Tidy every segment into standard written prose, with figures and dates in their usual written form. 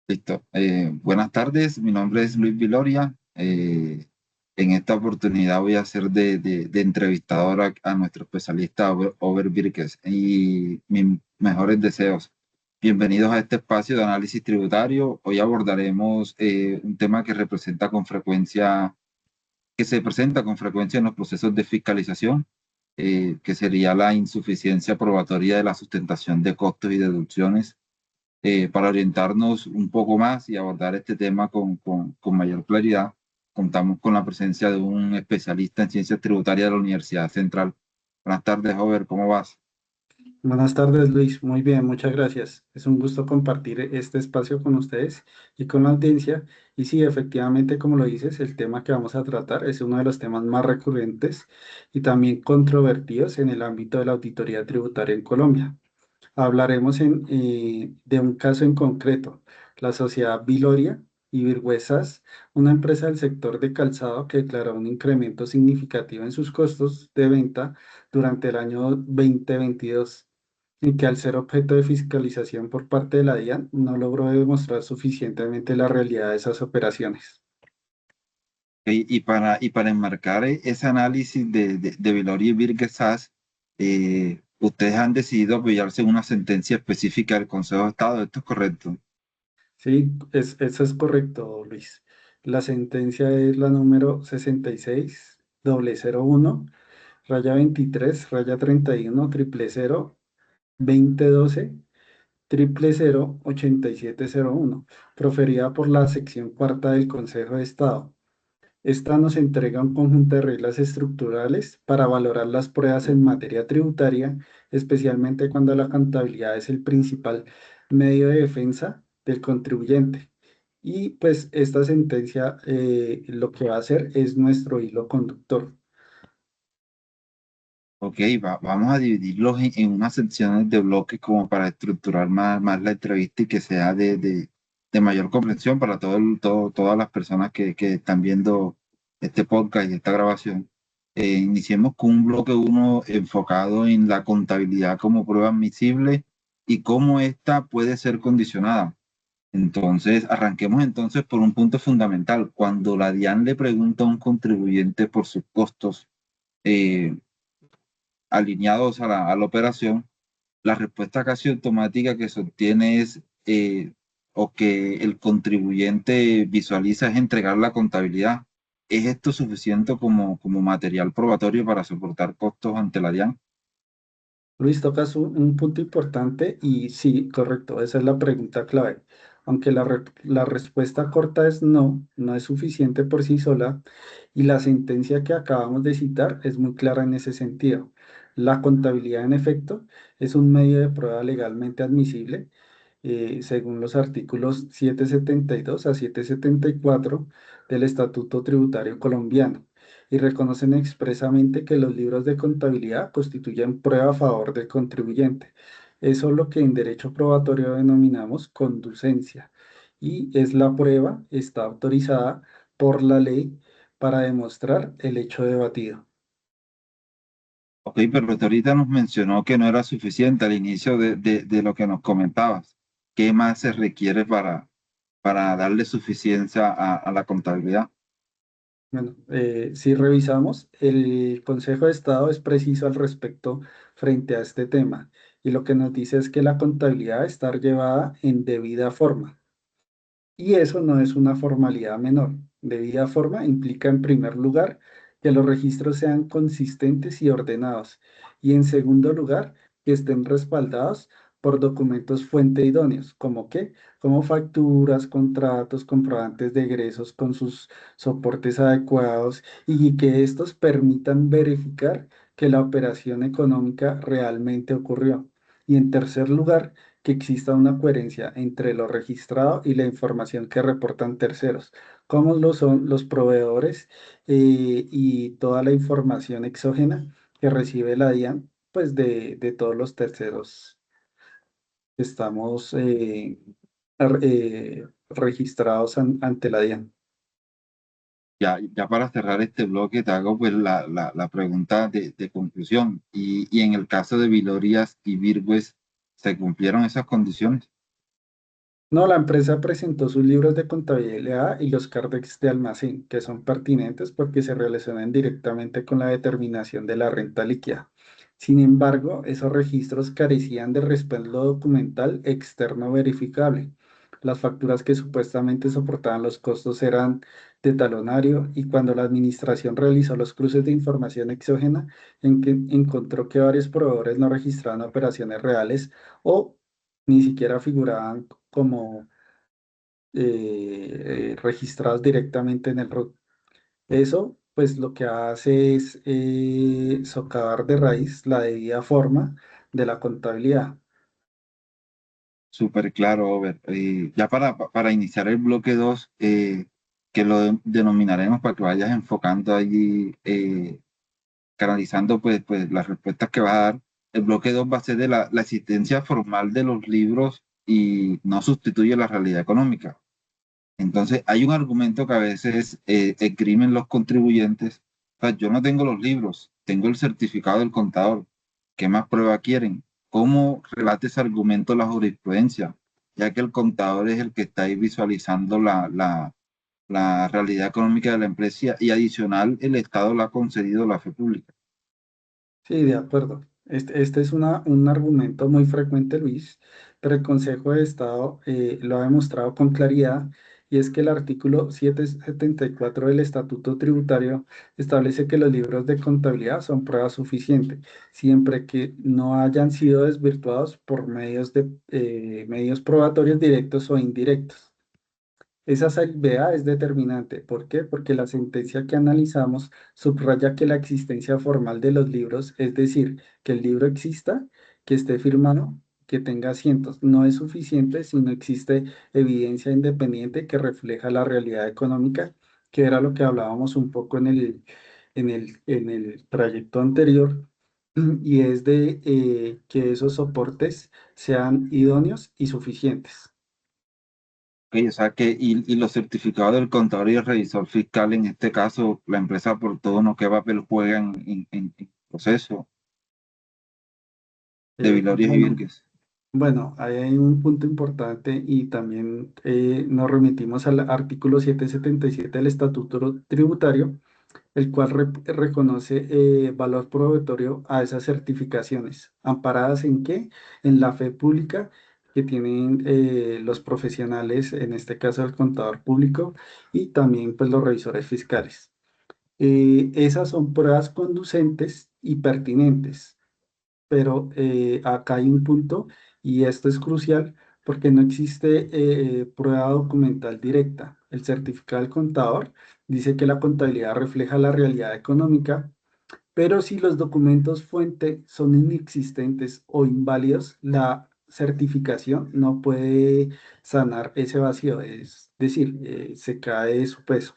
Listo. Buenas tardes, mi nombre es Luis Viloria. En esta oportunidad voy a hacer de entrevistador a nuestro especialista Over Birkes y mis mejores deseos. Bienvenidos a este espacio de análisis tributario. Hoy abordaremos un tema que se presenta con frecuencia en los procesos de fiscalización, que sería la insuficiencia probatoria de la sustentación de costos y deducciones para orientarnos un poco más y abordar este tema con mayor claridad. Contamos con la presencia de un especialista en ciencias tributarias de la Universidad Central. Buenas tardes, Over, ¿cómo vas? Buenas tardes, Luis. Muy bien, muchas gracias. Es un gusto compartir este espacio con ustedes y con la audiencia. Y sí, efectivamente, como lo dices, el tema que vamos a tratar es uno de los temas más recurrentes y también controvertidos en el ámbito de la auditoría tributaria en Colombia. Hablaremos de un caso en concreto, la sociedad Viloria y Virgüesas, una empresa del sector de calzado que declaró un incremento significativo en sus costos de venta durante el año 2022 y que al ser objeto de fiscalización por parte de la DIAN no logró demostrar suficientemente la realidad de esas operaciones. Y para enmarcar ese análisis de Villory y Birgesas, ustedes han decidido apoyarse en una sentencia específica del Consejo de Estado. ¿Esto es correcto? Sí, eso es correcto, Luis. La sentencia es la número 66-001, raya 23, raya 31, 000, 2012, 0008701, proferida por la sección cuarta del Consejo de Estado. Esta nos entrega un conjunto de reglas estructurales para valorar las pruebas en materia tributaria, especialmente cuando la contabilidad es el principal medio de defensa del contribuyente. Y pues esta sentencia lo que va a hacer es nuestro hilo conductor. Ok, vamos a dividirlos en unas secciones de bloques como para estructurar más la entrevista y que sea de mayor comprensión para todas las personas que están viendo este podcast y esta grabación. Iniciemos con un bloque uno enfocado en la contabilidad como prueba admisible y cómo ésta puede ser condicionada. Entonces, arranquemos entonces por un punto fundamental. Cuando la DIAN le pregunta a un contribuyente por sus costos, eh, alineados a la operación, la respuesta casi automática que se obtiene es, o que el contribuyente visualiza, es entregar la contabilidad. ¿Es esto suficiente como material probatorio para soportar costos ante la DIAN? Luis, tocas un punto importante y sí, correcto, esa es la pregunta clave. Aunque la respuesta corta es no, no es suficiente por sí sola y la sentencia que acabamos de citar es muy clara en ese sentido. La contabilidad, en efecto, es un medio de prueba legalmente admisible según los artículos 772 a 774 del Estatuto Tributario Colombiano y reconocen expresamente que los libros de contabilidad constituyen prueba a favor del contribuyente. Eso es lo que en derecho probatorio denominamos conducencia y es la prueba, está autorizada por la ley para demostrar el hecho debatido. Ok, pero usted ahorita nos mencionó que no era suficiente al inicio de lo que nos comentabas. ¿Qué más se requiere para darle suficiencia a la contabilidad? Bueno, si revisamos, el Consejo de Estado es preciso al respecto frente a este tema y lo que nos dice es que la contabilidad debe estar llevada en debida forma. Y eso no es una formalidad menor. Debida forma implica, en primer lugar, que los registros sean consistentes y ordenados. Y en segundo lugar, que estén respaldados por documentos fuente idóneos, como qué, como facturas, contratos, comprobantes de egresos con sus soportes adecuados y que estos permitan verificar que la operación económica realmente ocurrió. Y en tercer lugar, que exista una coherencia entre lo registrado y la información que reportan terceros, como lo son los proveedores y toda la información exógena que recibe la DIAN, pues de todos los terceros que estamos registrados ante la DIAN. Ya para cerrar este bloque, te hago pues la pregunta de conclusión. Y en el caso de Vilorias y Virgües, ¿se cumplieron esas condiciones? No, la empresa presentó sus libros de contabilidad y los cárdex de almacén, que son pertinentes porque se relacionan directamente con la determinación de la renta líquida. Sin embargo, esos registros carecían de respaldo documental externo verificable. Las facturas que supuestamente soportaban los costos eran de talonario y cuando la administración realizó los cruces de información exógena, encontró que varios proveedores no registraban operaciones reales o ni siquiera figuraban como registrados directamente en el RUT. Eso, pues lo que hace es socavar de raíz la debida forma de la contabilidad. Súper claro, Over. Ya para iniciar el bloque 2 que lo denominaremos para que vayas enfocando allí, canalizando pues las respuestas que va a dar. El bloque 2 va a ser de la existencia formal de los libros y no sustituye la realidad económica. Entonces, hay un argumento que a veces esgrimen los contribuyentes. O sea, yo no tengo los libros, tengo el certificado del contador. ¿Qué más prueba quieren? ¿Cómo relata ese argumento la jurisprudencia? Ya que el contador es el que está ahí visualizando la realidad económica de la empresa y adicional, el Estado le ha concedido la fe pública. Sí, de acuerdo. Este es un argumento muy frecuente, Luis, pero el Consejo de Estado lo ha demostrado con claridad y es que el artículo 774 del Estatuto Tributario establece que los libros de contabilidad son prueba suficiente, siempre que no hayan sido desvirtuados por medios probatorios directos o indirectos. Esa salvedad es determinante. ¿Por qué? Porque la sentencia que analizamos subraya que la existencia formal de los libros, es decir, que el libro exista, que esté firmado, que tenga asientos, no es suficiente si no existe evidencia independiente que refleja la realidad económica, que era lo que hablábamos un poco en el trayecto anterior, y es de que esos soportes sean idóneos y suficientes. Ok, o sea que, y los certificados del contador y el revisor fiscal, en este caso, la empresa por todo no qué papel juega en proceso de Vilorias y Bueno. Virgues. Bueno, ahí hay un punto importante y también nos remitimos al artículo 777 del Estatuto Tributario, el cual reconoce valor probatorio a esas certificaciones. ¿Amparadas en qué? En la fe pública que tienen los profesionales, en este caso el contador público y también pues los revisores fiscales. Esas son pruebas conducentes y pertinentes, pero acá hay un punto y esto es crucial porque no existe prueba documental directa. El certificado del contador dice que la contabilidad refleja la realidad económica, pero si los documentos fuente son inexistentes o inválidos, la certificación no puede sanar ese vacío, es decir, se cae de su peso.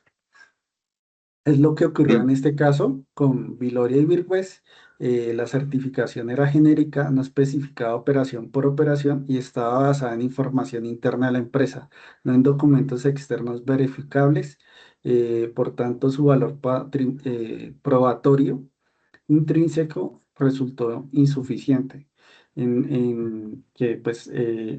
Es lo que ocurrió en Ok, este caso con Viloria y Virgües. La certificación era genérica, no especificaba operación por operación y estaba basada en información interna de la empresa, no en documentos externos verificables. Por tanto, su valor probatorio intrínseco resultó insuficiente. En que, pues,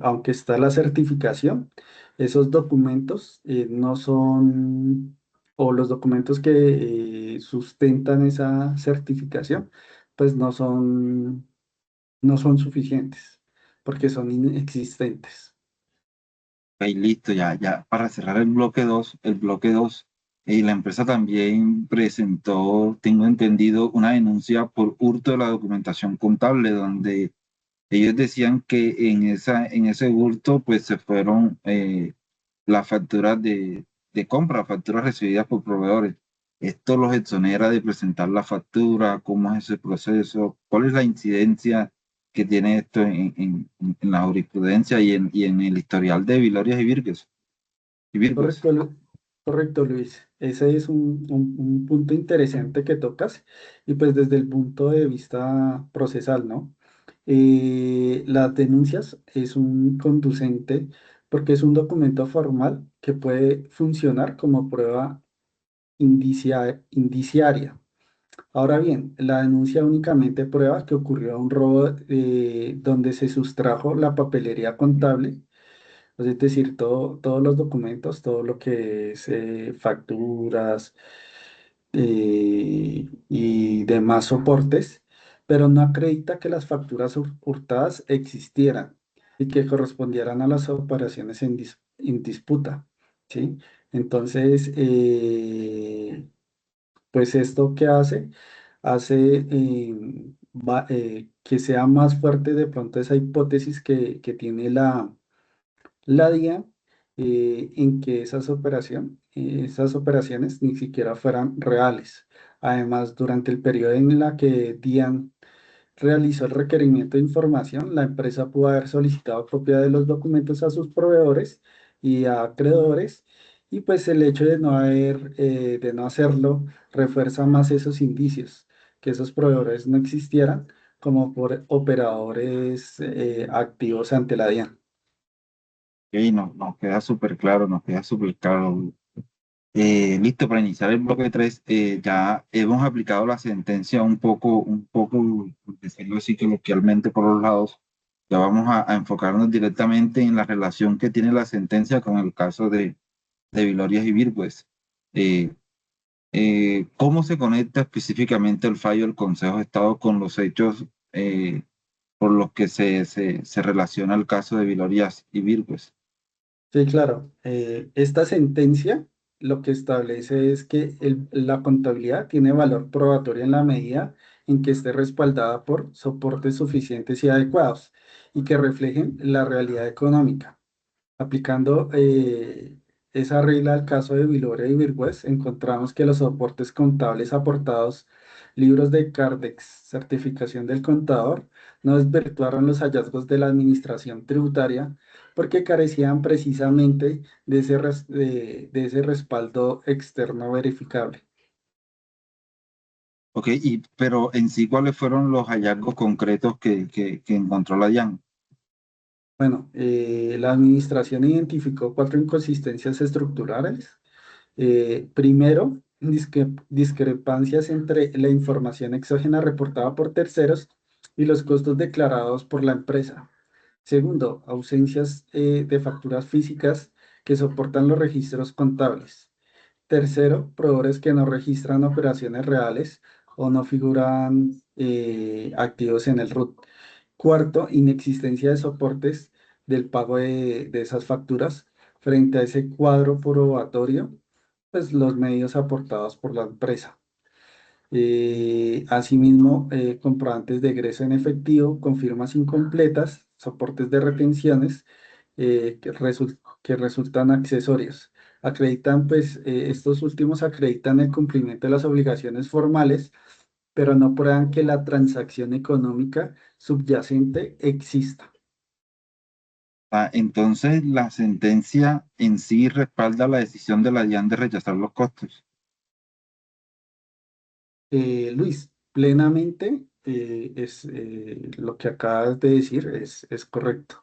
aunque está la certificación, esos documentos no son, o los documentos que sustentan esa certificación, pues no son suficientes, porque son inexistentes. listo, ya para cerrar el bloque 2 la empresa también presentó, tengo entendido, una denuncia por hurto de la documentación contable, donde ellos decían que en ese hurto pues se fueron las facturas de compra, facturas recibidas por proveedores. Esto los exonera de presentar la factura, cómo es ese proceso, cuál es la incidencia que tiene esto en la jurisprudencia y en el historial de Vilorias y Virgues. Y Virgües. Correcto, correcto, Luis. Ese es un punto interesante que tocas y pues desde el punto de vista procesal, ¿no? Las denuncias es un conducente porque es un documento formal que puede funcionar como prueba indiciaria. Ahora bien, la denuncia únicamente prueba que ocurrió un robo donde se sustrajo la papelería contable, Es decir, todos los documentos, todo lo que es facturas y demás soportes, pero no acredita que las facturas hurtadas existieran y que correspondieran a las operaciones en disputa, ¿sí? Entonces, pues esto que hace que sea más fuerte de pronto esa hipótesis que tiene la DIAN en que esas operaciones ni siquiera fueran reales. Además, durante el periodo en la que DIAN realizó el requerimiento de información, la empresa pudo haber solicitado copia de los documentos a sus proveedores y a acreedores, y pues el hecho de no hacerlo refuerza más esos indicios, que esos proveedores no existieran como por operadores activos ante la DIAN. Y nos queda súper claro, nos queda súper claro. Listo, para iniciar el bloque 3 ya hemos aplicado la sentencia un poco, por decirlo así, coloquialmente por los lados. Ya vamos a enfocarnos directamente en la relación que tiene la sentencia con el caso de Vilorias y Virgües. Eh, ¿Cómo se conecta específicamente el fallo del Consejo de Estado con los hechos por los que se relaciona el caso de Vilorias y Virgües? Sí, claro. Esta sentencia lo que establece es que la contabilidad tiene valor probatorio en la medida en que esté respaldada por soportes suficientes y adecuados y que reflejen la realidad económica. Aplicando esa regla al caso de Viloria y Virgües, encontramos que los soportes contables aportados, libros de Cardex, certificación del contador, no desvirtuaron los hallazgos de la administración tributaria porque carecían precisamente de ese respaldo externo verificable. Ok, pero en sí, ¿cuáles fueron los hallazgos concretos que encontró la DIAN? Bueno, la administración identificó cuatro inconsistencias estructurales. Primero, discrepancias entre la información exógena reportada por terceros y los costos declarados por la empresa. Segundo, ausencias de facturas físicas que soportan los registros contables. Tercero, proveedores que no registran operaciones reales o no figuran activos en el RUT. Cuarto, inexistencia de soportes del pago de esas facturas frente a ese cuadro probatorio, pues los medios aportados por la empresa. Asimismo, comprobantes de egreso en efectivo, confirmas incompletas, soportes de retenciones que resultan accesorios. Acreditan, pues, estos últimos acreditan el cumplimiento de las obligaciones formales, pero no prueban que la transacción económica subyacente exista. Ah, entonces, la sentencia en sí respalda la decisión de la DIAN de rechazar los costos. Luis, plenamente lo que acabas de decir es correcto.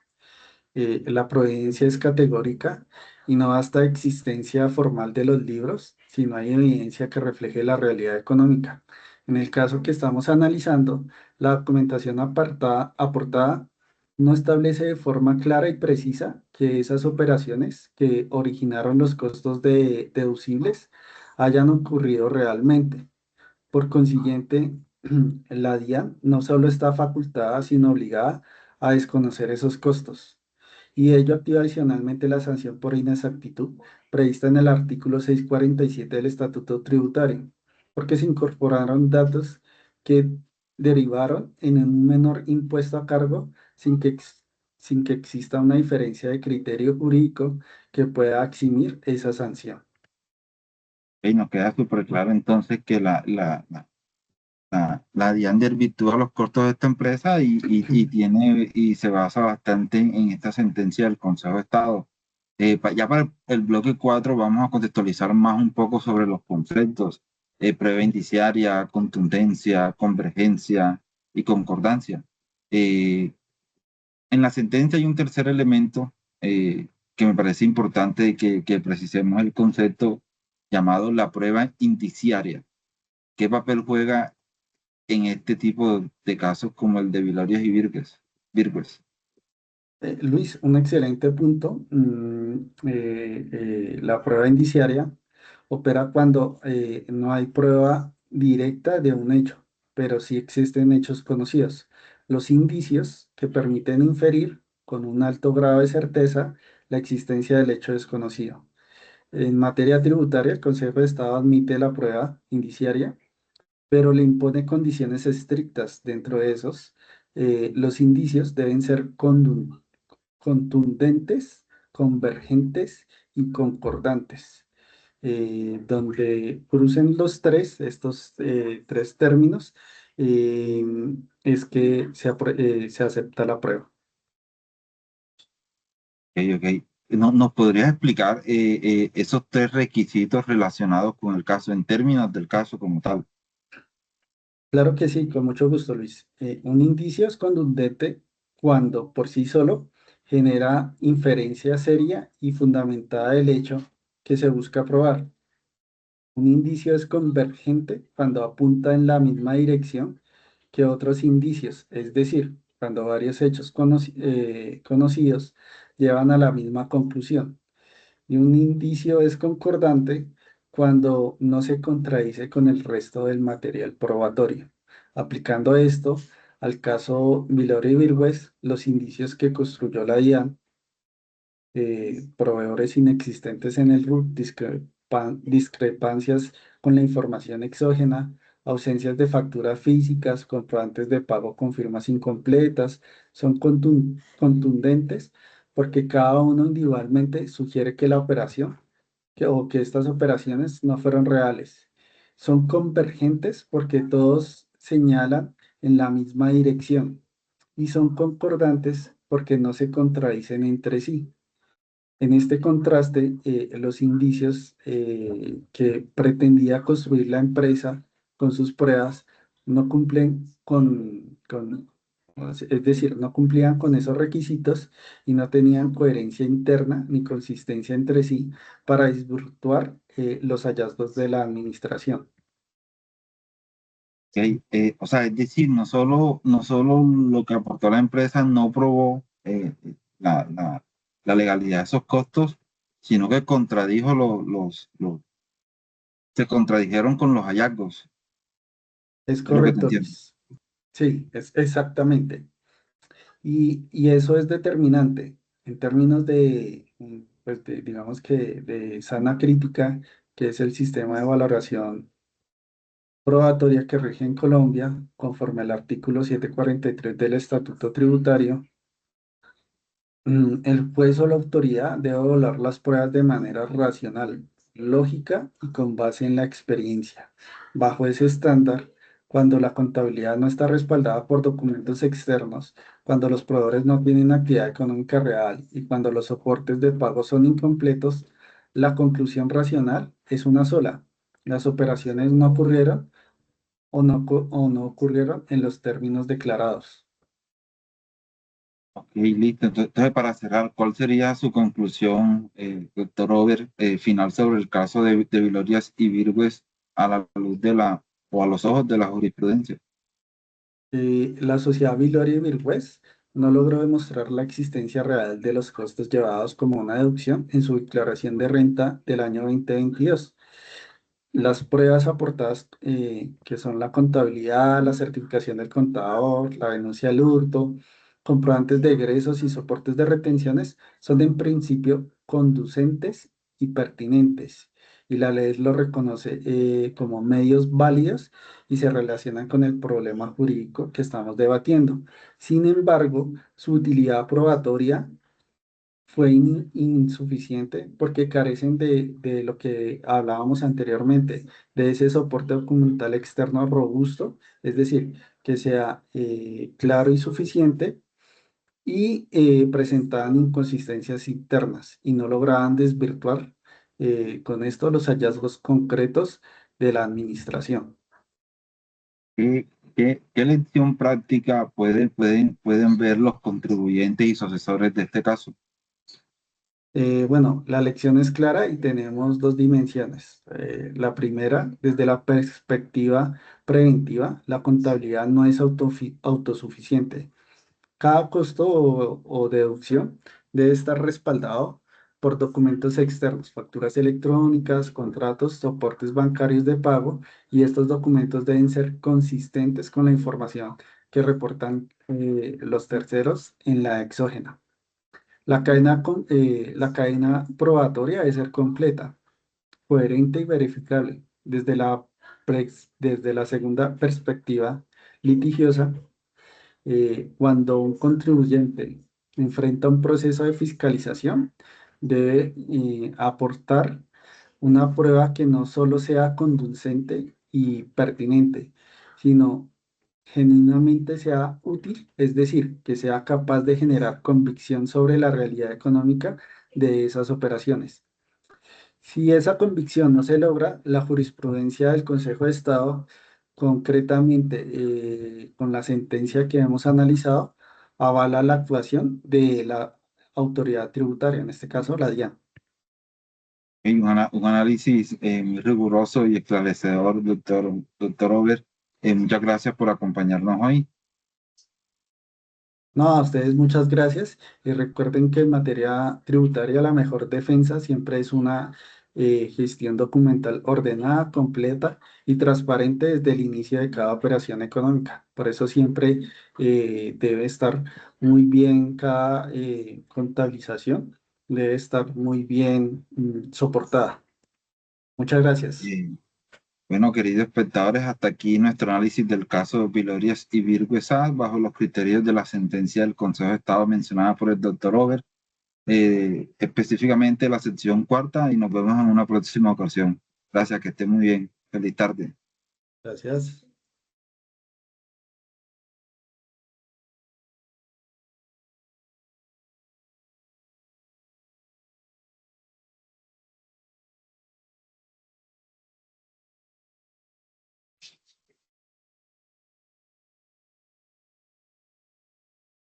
La providencia es categórica y no basta existencia formal de los libros, sino hay evidencia que refleje la realidad económica. En el caso que estamos analizando, la documentación aportada no establece de forma clara y precisa que esas operaciones que originaron los costos deducibles hayan ocurrido realmente. Por consiguiente, la DIAN no solo está facultada, sino obligada a desconocer esos costos. Y ello activa adicionalmente la sanción por inexactitud prevista en el artículo 647 del Estatuto Tributario, porque se incorporaron datos que derivaron en un menor impuesto a cargo sin que exista una diferencia de criterio jurídico que pueda eximir esa sanción. Y nos queda súper claro entonces que la DIAN desvirtúa los costos de esta empresa y se basa bastante en esta sentencia del Consejo de Estado. Ya para el bloque 4 vamos a contextualizar más un poco sobre los conceptos prueba indiciaria, contundencia, convergencia y concordancia. Eh, en la sentencia hay un tercer elemento que me parece importante que precisemos el concepto llamado la prueba indiciaria. ¿Qué papel juega en este tipo de casos como el de Vilarias y Virgües? Luis, un excelente punto. La prueba indiciaria opera cuando no hay prueba directa de un hecho, pero sí existen hechos conocidos. Los indicios que permiten inferir con un alto grado de certeza la existencia del hecho desconocido. En materia tributaria, el Consejo de Estado admite la prueba indiciaria, pero le impone condiciones estrictas. Dentro de esos, los indicios deben ser contundentes, convergentes y concordantes. Donde crucen estos tres términos, eh, es que se acepta la prueba. Ok, ok. ¿No, nos podrías explicar esos tres requisitos relacionados con el caso en términos del caso como tal? Claro que sí, con mucho gusto, Luis. Un indicio es contundente cuando por sí solo genera inferencia seria y fundamentada del hecho que se busca probar. Un indicio es convergente cuando apunta en la misma dirección que otros indicios, es decir, cuando varios hechos conocidos llevan a la misma conclusión. Y un indicio es concordante cuando no se contradice con el resto del material probatorio. Aplicando esto al caso Viloria y Virgües, los indicios que construyó la DIAN, proveedores inexistentes en el RUT, discrepancias con la información exógena, ausencias de facturas físicas, comprobantes de pago con firmas incompletas, son contundentes porque cada uno individualmente sugiere que la operación o que estas operaciones no fueron reales. Son convergentes porque todos señalan en la misma dirección y son concordantes porque no se contradicen entre sí. En este contraste, los indicios que pretendía construir la empresa con sus pruebas no cumplen es decir, no cumplían con esos requisitos y no tenían coherencia interna ni consistencia entre sí para desvirtuar los hallazgos de la administración. Ok, o sea, es decir, no solo lo que aportó la empresa no probó la, la, la legalidad de esos costos, sino que contradijo se contradijeron con los hallazgos. Es Es lo que te correcto, entiendo. Luis. Sí, es exactamente. Y eso es determinante en términos pues digamos que de sana crítica, que es el sistema de valoración probatoria que rige en Colombia, conforme al artículo 743 del Estatuto Tributario. El juez o la autoridad debe evaluar las pruebas de manera racional, lógica y con base en la experiencia. Bajo ese estándar, cuando la contabilidad no está respaldada por documentos externos, cuando los proveedores no tienen actividad económica real y cuando los soportes de pago son incompletos, la conclusión racional es una sola. Las operaciones no ocurrieron o no ocurrieron en los términos declarados. Ok, listo. Entonces, para cerrar, ¿cuál sería su conclusión, doctor Robert, final sobre el caso de Vilorias y Virgües a la luz de o a los ojos de la jurisprudencia? La sociedad Viloria y Virgües no logró demostrar la existencia real de los costos llevados como una deducción en su declaración de renta del año 2022. Las pruebas aportadas, que son la contabilidad, la certificación del contador, la denuncia al hurto, comprobantes de egresos y soportes de retenciones, son en principio conducentes y pertinentes. Y la ley lo reconoce como medios válidos y se relacionan con el problema jurídico que estamos debatiendo. Sin embargo, su utilidad probatoria fue insuficiente porque carecen de lo que hablábamos anteriormente, de ese soporte documental externo robusto, es decir, que sea claro y suficiente y presentaban inconsistencias internas y no lograban desvirtuar con esto los hallazgos concretos de la administración. ¿Qué, qué lección práctica pueden ver los contribuyentes y sucesores de este caso? Bueno, la lección es clara y tenemos dos dimensiones. La primera, desde la perspectiva preventiva, la contabilidad no es autosuficiente. Cada costo o deducción debe estar respaldado por documentos externos, facturas electrónicas, contratos, soportes bancarios de pago, y estos documentos deben ser consistentes con la información que reportan los terceros en la exógena. La cadena probatoria debe ser completa, coherente y verificable. Desde la segunda perspectiva litigiosa, cuando un contribuyente enfrenta un proceso de fiscalización, debe aportar una prueba que no solo sea convincente y pertinente, sino genuinamente sea útil, es decir, que sea capaz de generar convicción sobre la realidad económica de esas operaciones. Si esa convicción no se logra, la jurisprudencia del Consejo de Estado, concretamente con la sentencia que hemos analizado, avala la actuación de la autoridad tributaria, en este caso la DIAN. Y un análisis muy riguroso y esclarecedor, doctor Over. Muchas gracias por acompañarnos hoy. No, a ustedes muchas gracias y recuerden que en materia tributaria la mejor defensa siempre es una gestión documental ordenada, completa y transparente desde el inicio de cada operación económica. Por eso siempre debe estar muy bien cada contabilización, debe estar muy bien soportada. Muchas gracias. Eh, bueno, queridos espectadores, hasta aquí nuestro análisis del caso de Pilorias y Virgüesas bajo los criterios de la sentencia del Consejo de Estado mencionada por el doctor Over, específicamente la sección cuarta, y nos vemos en una próxima ocasión. Gracias, que esté muy bien. Feliz tarde. Gracias.